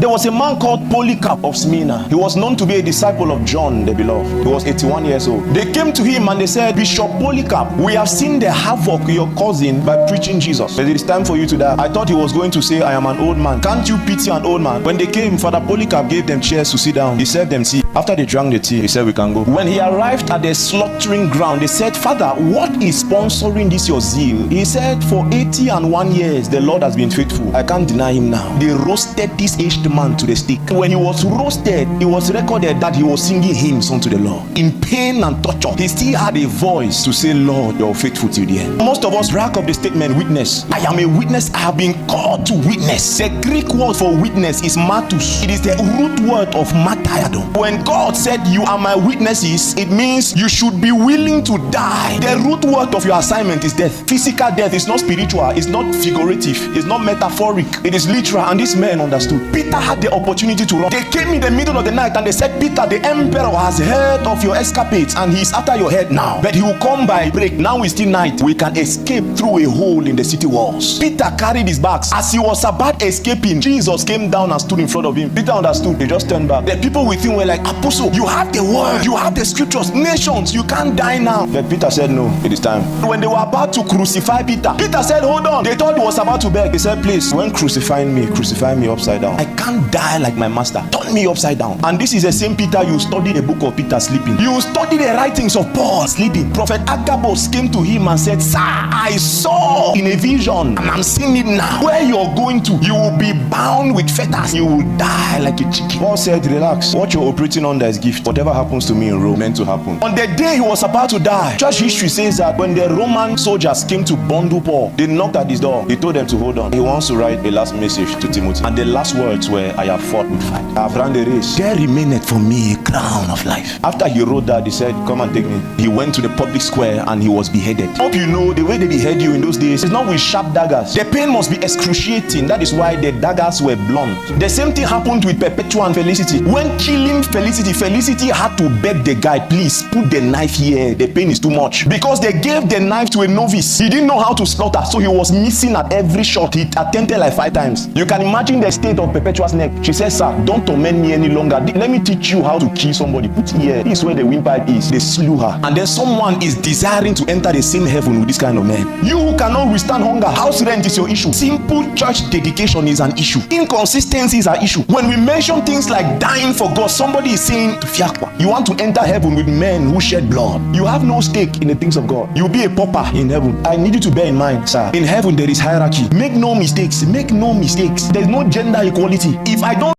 There was a man called Polycarp of Smyrna. He was known to be a disciple of John the Beloved. He was 81 years old. They came to him and they said, Bishop Polycarp, we have seen the havoc your cousin by preaching Jesus, but it is time for you to die. I thought he was going to say, I am an old man. Can't you pity an old man? When they came, Father Polycarp gave them chairs to sit down. He served them tea. After they drank the tea, he said, we can go. When he arrived at the slaughtering ground, they said, Father, what is sponsoring this your zeal? He said, for 81 years, the Lord has been faithful. I can't deny him now. They roasted this aged man to the stake. When he was roasted, it was recorded that he was singing hymns unto the Lord. In pain and torture, he still had a voice to say, Lord, you're faithful till the end. Most of us rack up the statement, witness. I am a witness. I have been called to witness. The Greek word for witness is martus. It is the root word of martyrdom. When God said, you are my witnesses, it means you should be willing to die. The root word of your assignment is death. Physical death is not spiritual. It's not figurative. It's not metaphoric. It is literal. And this man understood. Peter had the opportunity to run. They came in the middle of the night and they said, Peter, the emperor has heard of your escapades and he's after your head now. But he will come by break. Now it's still night. We can escape through a hole in the city walls. Peter carried his bags. As he was about escaping, Jesus came down and stood in front of him. Peter understood. They just turned back. The people with him were like, Apostle, you have the word. You have the scriptures. Nations, you can't die now. But Peter said, no, it is time. When they were about to crucify Peter, Peter said, hold on. They thought he was about to beg. He said, please, when crucify me upside down. I can't die like my master. Turn me upside down. And this is the same Peter you study the book of Peter sleeping. You study the writings of Paul sleeping. Prophet Agabus came to him and said, sir, I saw in a vision and I'm seeing it now. Where you're going to, you will be bound with fetters. You will die like a chicken. Paul said, relax. What you're operating under is gift. Whatever happens to me in Rome meant to happen. On the day he was about to die, church history says that when the Roman soldiers came to bundle Paul, they knocked at his door. He told them to hold on. He wants to write a last message to Timothy. And the last words were, I have fought good fight. I have run the race. There remaineth for me a crown of life. After he wrote that, he said, come and take me. He went to the public square and he was beheaded. Hope you know the way they behead you in those days is not with sharp daggers. The pain must be excruciating. That is why the daggers were blunt. The same thing happened with Perpetua and Felicity. When killing Felicity had to beg the guy, please put the knife here. The pain is too much. Because they gave the knife to a novice. He didn't know how to slaughter, so he was missing at every shot. He attempted like 5 times. You can imagine the state of Perpetua's neck. She said, sir, don't torment me any longer. Let me teach you how to kill somebody. Put here. This is where the windpipe is. They slew her. And then someone is desiring to enter the same heaven with this kind of man. You who cannot withstand hunger, house rent is your issue. Simple church dedication is an issue. Inconsistency is an issue. When we mention things like dying for God, somebody is saying, you want to enter heaven with men who shed blood. You have no stake in the things of God. You'll be a pauper in heaven. I need you to bear in mind, sir. In heaven, there is hierarchy. Make no mistakes. Make no mistakes. There's no gender equality. If I don't